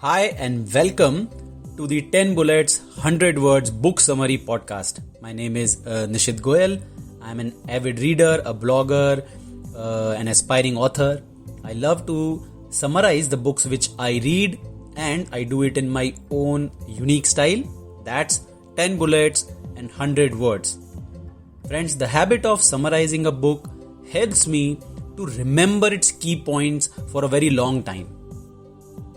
Hi and welcome to the 10 Bullets 100 Words Book Summary Podcast. My name is Nishit Goyal. I'm an avid reader, a blogger, an aspiring author. I love to summarize the books which I read and I do it in my own unique style. That's 10 bullets and 100 words. Friends, the habit of summarizing a book helps me to remember its key points for a very long time.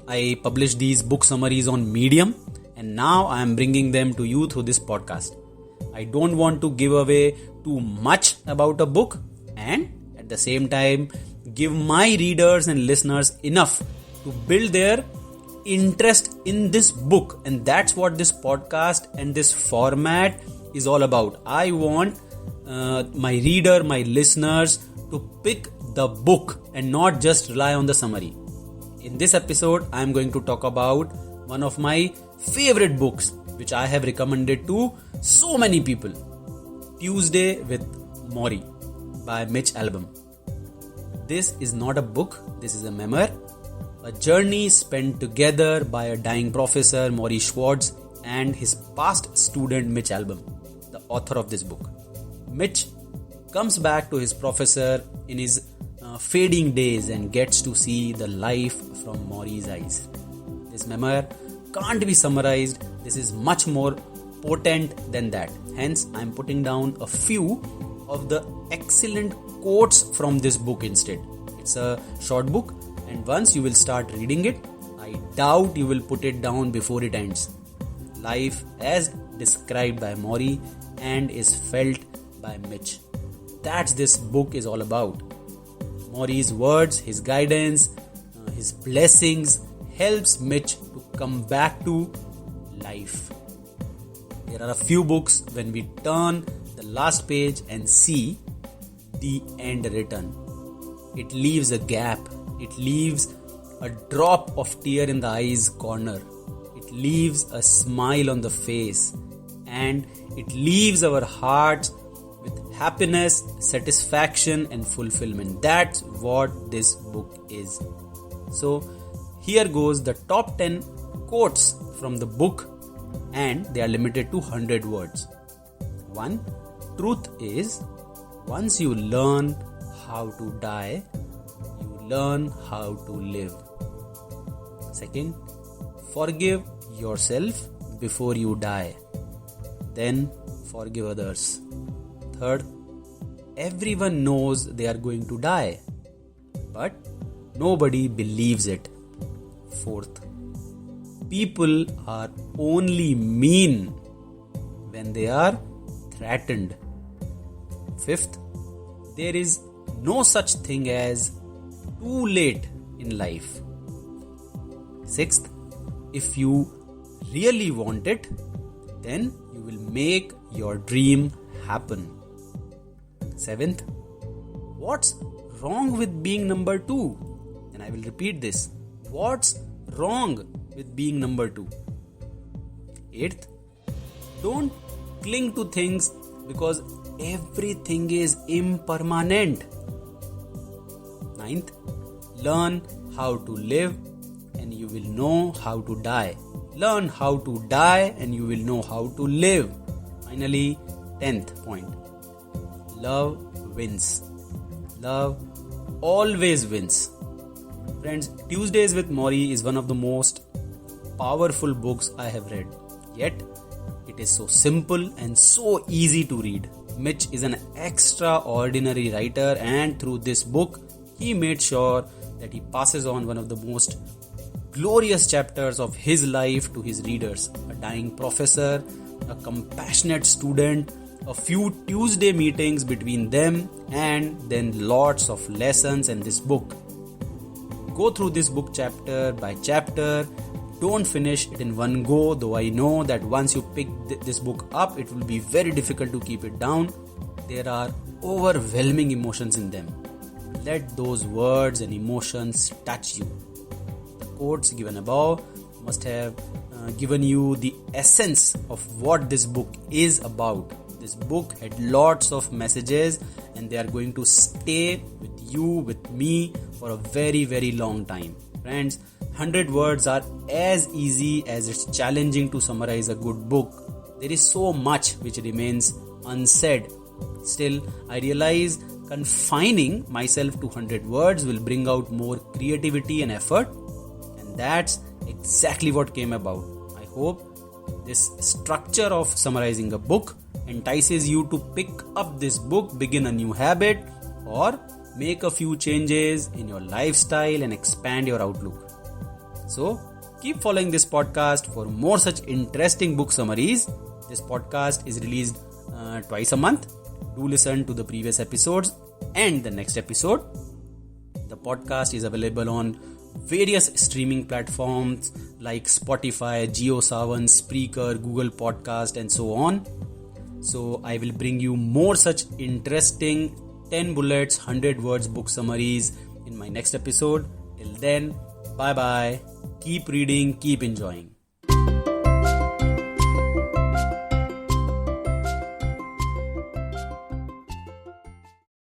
I publish these book summaries on Medium and now I am bringing them to you through this podcast. I don't want to give away too much about a book and at the same time give my readers and listeners enough to build their interest in this book, and that's what this podcast and this format is all about. I want my reader, my listeners to pick the book and not just rely on the summary. In this episode, I am going to talk about one of my favorite books which I have recommended to so many people. Tuesday with Morrie by Mitch Albom. This is not a book, this is a memoir. A journey spent together by a dying professor, Morrie Schwartz, and his past student, Mitch Albom, the author of this book. Mitch comes back to his professor in his fading days and gets to see the life from Morrie's eyes. This memoir can't be summarized. This is much more potent than that. Hence, I'm putting down a few of the excellent quotes from this book instead. It's a short book, and once you will start reading it, I doubt you will put it down before it ends. Life as described by Morrie and is felt by Mitch. That's this book is all about. Morrie's words, his guidance, his blessings helps Mitch to come back to life. There are a few books when we turn the last page and see the end written. It leaves a gap. It leaves a drop of tear in the eye's corner. It leaves a smile on the face. And it leaves our hearts with happiness, satisfaction and fulfillment. That's what this book is. So here goes the top 10 quotes from the book, and they are limited to 100 words. 1. Truth is, once you learn how to die, you learn how to live. 2. Forgive yourself before you die. Then forgive others. 3. Everyone knows they are going to die, but nobody believes it. 4. People are only mean when they are threatened. 5. There is no such thing as too late in life. 6. If you really want it, then you will make your dream happen. 7. What's wrong with being number 2? And I will repeat this. What's wrong with being number 2? 8. Don't cling to things because everything is impermanent. 9. Learn how to live and you will know how to die. Learn how to die and you will know how to live. Finally, 10th point. Love wins. Love always wins. Friends, Tuesdays with Morrie is one of the most powerful books I have read. Yet, it is so simple and so easy to read. Mitch is an extraordinary writer, and through this book, he made sure that he passes on one of the most glorious chapters of his life to his readers. A dying professor, a compassionate student, a few Tuesday meetings between them, and then lots of lessons in this book. Go through this book chapter by chapter. Don't finish it in one go, though I know that once you pick this book up, it will be very difficult to keep it down. There are overwhelming emotions in them. Let those words and emotions touch you. The quotes given above must have given you the essence of what this book is about. This book had lots of messages and they are going to stay with you, with me for a very, very long time. Friends, 100 words are as easy as it's challenging to summarize a good book. There is so much which remains unsaid. Still, I realize confining myself to 100 words will bring out more creativity and effort, and that's exactly what came about. I hope this structure of summarizing a book entices you to pick up this book, begin a new habit, or make a few changes in your lifestyle and expand your outlook. So, keep following this podcast for more such interesting book summaries. This podcast is released twice a month. Do listen to the previous episodes and the next episode. The podcast is available on various streaming platforms like Spotify, JioSaavn, Spreaker, Google Podcast, and so on. So I will bring you more such interesting 10 bullets, 100 words book summaries in my next episode. Till then, bye bye. Keep reading, keep enjoying.